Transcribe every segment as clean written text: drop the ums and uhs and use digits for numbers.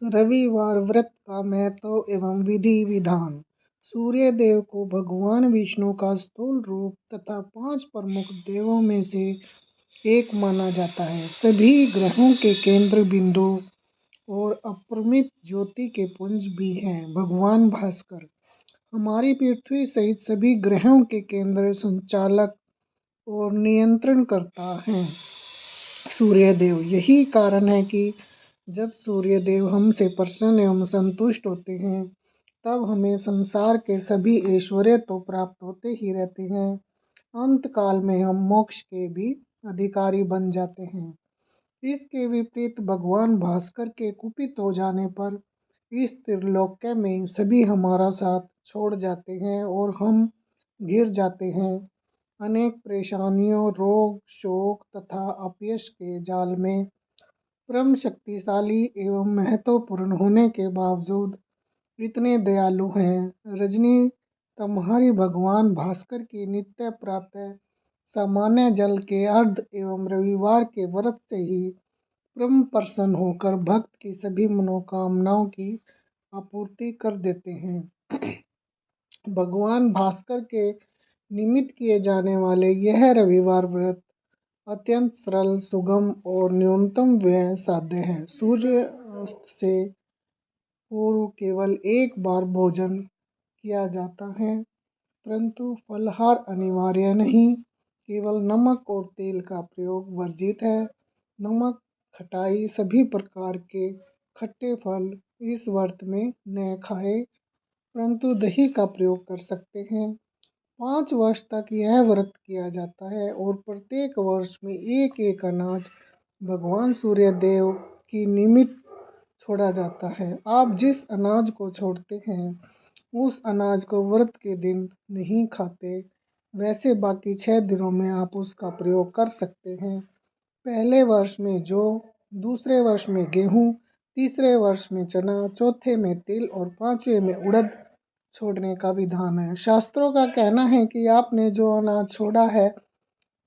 रविवार व्रत का महत्व एवं विधि विधान। सूर्य देव को भगवान विष्णु का स्थूल रूप तथा 5 प्रमुख देवों में से एक माना जाता है। सभी ग्रहों के केंद्र बिंदु और अपरिमित ज्योति के पुंज भी हैं। भगवान भास्कर हमारी पृथ्वी सहित सभी ग्रहों के केंद्र, संचालक और नियंत्रण करता है सूर्य देव। यही कारण है कि जब सूर्य देव हमसे प्रसन्न एवं संतुष्ट होते हैं तब हमें संसार के सभी ऐश्वर्य तो प्राप्त होते ही रहते हैं, अंत काल में हम मोक्ष के भी अधिकारी बन जाते हैं। इसके विपरीत भगवान भास्कर के कुपित हो जाने पर इस त्रिलोक्य में सभी हमारा साथ छोड़ जाते हैं और हम गिर जाते हैं। अनेक परेशानियों, रोग, शोक तथा अपयश के जाल में परम शक्तिशाली एवं महत्वपूर्ण होने के बावजूद इतने दयालु हैं। रजनी तुम्हारी भगवान भास्कर की नित्य प्रातः सामान्य जल के अर्ध एवं रविवार के व्रत से ही परम प्रसन्न होकर भक्त की सभी मनोकामनाओं की आपूर्ति कर देते हैं। भगवान भास्कर के निमित्त किए जाने वाले यह रविवार व्रत अत्यंत सरल, सुगम और न्यूनतम व्यय साध्य है। सूर्य अस्त से पूर्व केवल एक बार भोजन किया जाता है, परंतु फलाहार अनिवार्य नहीं। केवल नमक और तेल का प्रयोग वर्जित है। नमक, खटाई, सभी प्रकार के खट्टे फल इस व्रत में न खाएं, परंतु दही का प्रयोग कर सकते हैं। 5 वर्ष तक यह व्रत किया जाता है और प्रत्येक वर्ष में एक एक अनाज भगवान सूर्य देव की निमित्त छोड़ा जाता है। आप जिस अनाज को छोड़ते हैं उस अनाज को व्रत के दिन नहीं खाते, वैसे बाकी 6 दिनों में आप उसका प्रयोग कर सकते हैं। पहले वर्ष में जौ, दूसरे वर्ष में गेहूँ, तीसरे वर्ष में चना, चौथे में तिल और 5वें में उड़द छोड़ने का विधान है। शास्त्रों का कहना है कि आपने जो अनाज छोड़ा है,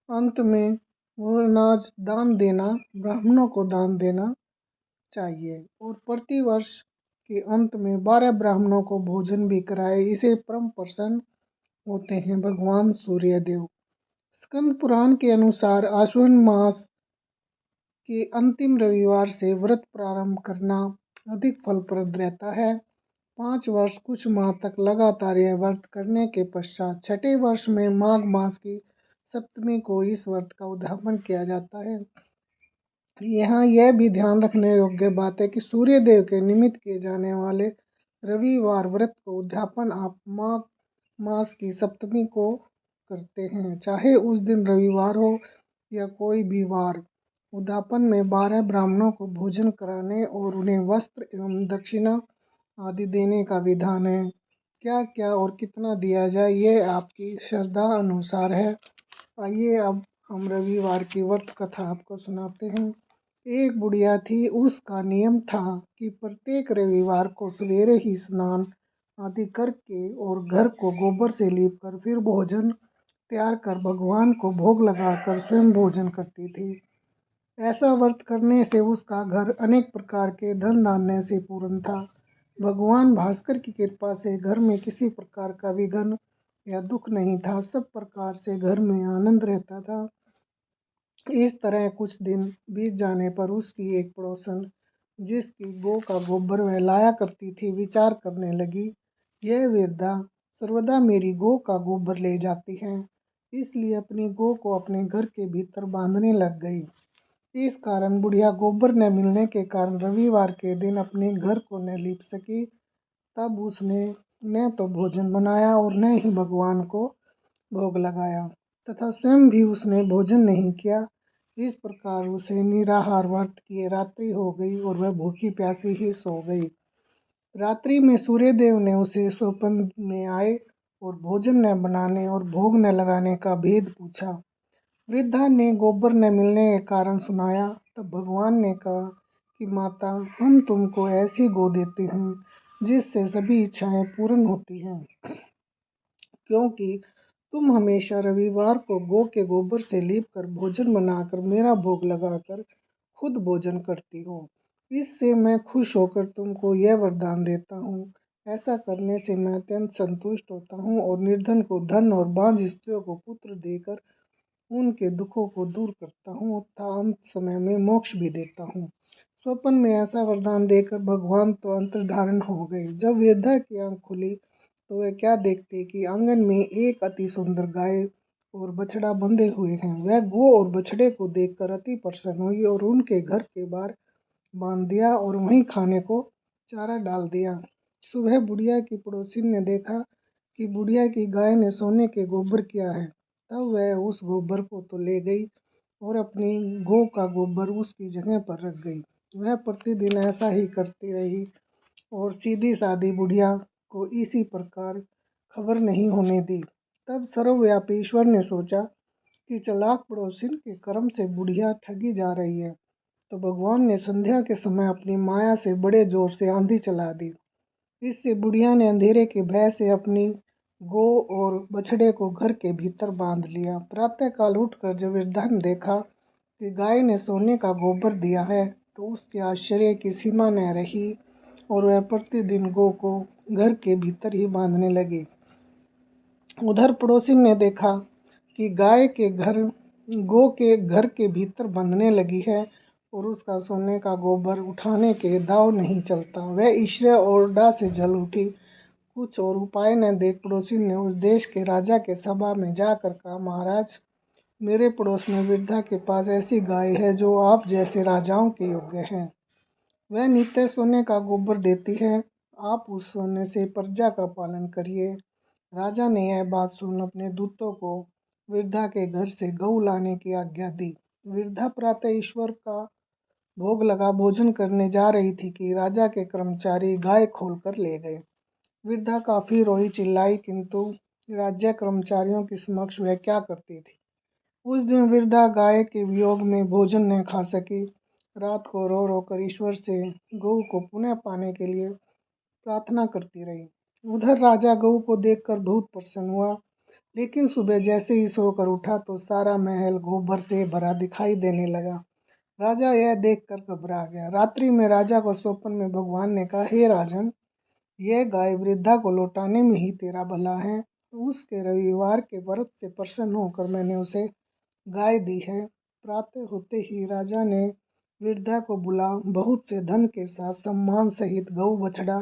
अंत में वो अनाज दान देना, ब्राह्मणों को दान देना चाहिए और प्रति वर्ष के अंत में 12 ब्राह्मणों को भोजन भी कराए। इसे परम प्रसन्न होते हैं भगवान सूर्य देव। स्कंद पुराण के अनुसार आश्विन मास के अंतिम रविवार से व्रत प्रारंभ करना अधिक फलप्रद रहता है। 5 वर्ष कुछ माह तक लगातार यह व्रत करने के पश्चात 6ठे वर्ष में माघ मास की सप्तमी को इस व्रत का उद्यापन किया जाता है। यहाँ यह भी ध्यान रखने योग्य बात है कि सूर्य देव के निमित्त किए जाने वाले रविवार व्रत को उद्यापन आप माघ मास की सप्तमी को करते हैं, चाहे उस दिन रविवार हो या कोई भी वार। उद्यापन में 12 ब्राह्मणों को भोजन कराने और उन्हें वस्त्र एवं दक्षिणा आदि देने का विधान है। क्या क्या और कितना दिया जाए यह आपकी श्रद्धा अनुसार है। आइए अब हम रविवार की व्रत कथा आपको सुनाते हैं। एक बुढ़िया थी, उसका नियम था कि प्रत्येक रविवार को सवेरे ही स्नान आदि करके और घर को गोबर से लीप कर फिर भोजन तैयार कर भगवान को भोग लगाकर स्वयं भोजन करती थी। ऐसा व्रत करने से उसका घर अनेक प्रकार के धन धान्य से पूर्ण था। भगवान भास्कर की कृपा से घर में किसी प्रकार का विघ्न या दुख नहीं था, सब प्रकार से घर में आनंद रहता था। इस तरह कुछ दिन बीत जाने पर उसकी एक पड़ोसन, जिसकी गौ का गोबर वह लाया करती थी, विचार करने लगी, यह वृद्धा सर्वदा मेरी गौ का गोबर ले जाती है, इसलिए अपनी गौ को अपने घर के भीतर बांधने लग गई। इस कारण बुढ़िया गोबर न मिलने के कारण रविवार के दिन अपने घर को न लीप सकी। तब उसने न तो भोजन बनाया और न ही भगवान को भोग लगाया तथा स्वयं भी उसने भोजन नहीं किया। इस प्रकार उसे निराहार व्रत किए रात्रि हो गई और वह भूखी प्यासी ही सो गई। रात्रि में सूर्यदेव ने उसे स्वप्न में आए और भोजन न बनाने और भोग न लगाने का भेद पूछा। वृद्धा ने गोबर न मिलने के कारण सुनाया। तब भगवान ने कहा कि माता, हम तुमको ऐसी गौ देते हैं जिससे सभी इच्छाएं पूर्ण होती हैं, क्योंकि तुम हमेशा रविवार को गौ के गोबर से लीप कर भोजन बनाकर मेरा भोग लगाकर खुद भोजन करती हो। इससे मैं खुश होकर तुमको यह वरदान देता हूँ। ऐसा करने से मैं अत्यंत संतुष्ट होता हूँ और निर्धन को धन और बांझ स्त्रियों को पुत्र देकर उनके दुखों को दूर करता हूँ तथा अंत समय में मोक्ष भी देता हूँ। स्वप्न में ऐसा वरदान देकर भगवान तो अंतर्धारण हो गए। जब वृद्धा की आंख खुली तो वह क्या देखते कि आंगन में एक अति सुंदर गाय और बछड़ा बंधे हुए हैं। वह गो और बछड़े को देखकर अति प्रसन्न हुई और उनके घर के बाहर बांध दिया और वहीं खाने को चारा डाल दिया। सुबह बुढ़िया की पड़ोसिन ने देखा कि बुढ़िया की गाय ने सोने के गोबर किया है। तब वह उस गोबर को तो ले गई और अपनी गौ का गोबर उसकी जगह पर रख गई। वह प्रतिदिन ऐसा ही करती रही और सीधी सादी बुढ़िया को इसी प्रकार खबर नहीं होने दी। तब सर्वव्यापी ईश्वर ने सोचा कि चालाक पड़ोसिन के कर्म से बुढ़िया ठगी जा रही है, तो भगवान ने संध्या के समय अपनी माया से बड़े जोर से आंधी चला दी। इससे बुढ़िया ने अंधेरे के भय से अपनी गौ और बछड़े को घर के भीतर बांध लिया। प्रातःकाल उठकर जब वृद्धा ने देखा कि गाय ने सोने का गोबर दिया है तो उसके आश्चर्य की सीमा न रही और वह प्रतिदिन गौ को घर के भीतर ही बांधने लगी। उधर पड़ोसी ने देखा कि गाय के घर गो के घर के भीतर बंधने लगी है और उसका सोने का गोबर उठाने के दाव नहीं चलता। वह ईश्वर और डा से जल उठी। कुछ और उपाय न देख पड़ोसी ने उस देश के राजा के सभा में जाकर कहा, महाराज, मेरे पड़ोस में वृद्धा के पास ऐसी गाय है जो आप जैसे राजाओं के योग्य है। वह नित्य सोने का गोबर देती है। आप उस सोने से प्रजा का पालन करिए। राजा ने यह बात सुन अपने दूतों को वृद्धा के घर से गऊ लाने की आज्ञा दी। वृद्धा प्रातः ईश्वर का भोग लगा भोजन करने जा रही थी कि राजा के कर्मचारी गाय खोल कर ले गए। वृद्धा काफी रोई चिल्लाई, किंतु राज्य कर्मचारियों के समक्ष वह क्या करती थी। उस दिन वृद्धा गाय के वियोग में भोजन न खा सकी। रात को रो रो कर ईश्वर से गऊ को पुनः पाने के लिए प्रार्थना करती रही। उधर राजा गऊ को देखकर बहुत प्रसन्न हुआ, लेकिन सुबह जैसे ही सोकर उठा तो सारा महल गोबर से भरा दिखाई देने लगा। राजा यह देखकर घबरा गया। रात्रि में राजा को स्वप्न में भगवान ने कहा, हे राजन, यह गाय वृद्धा को लौटाने में ही तेरा भला है। उसके रविवार के व्रत से प्रसन्न होकर मैंने उसे गाय दी है। प्रातः होते ही राजा ने वृद्धा को बुला बहुत से धन के साथ सम्मान सहित गऊ बछड़ा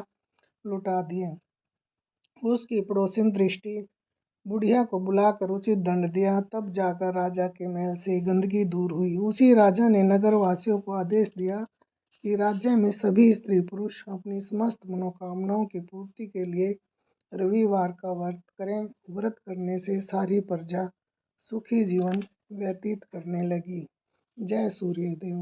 लौटा दिए। उसकी पड़ोसिन दृष्टि बुढ़िया को बुलाकर उचित दंड दिया। तब जाकर राजा के महल से गंदगी दूर हुई। उसी राजा ने नगर वासियों को आदेश दिया कि राज्य में सभी स्त्री पुरुष अपनी समस्त मनोकामनाओं की पूर्ति के लिए रविवार का व्रत करें। व्रत करने से सारी प्रजा सुखी जीवन व्यतीत करने लगी। जय सूर्यदेव।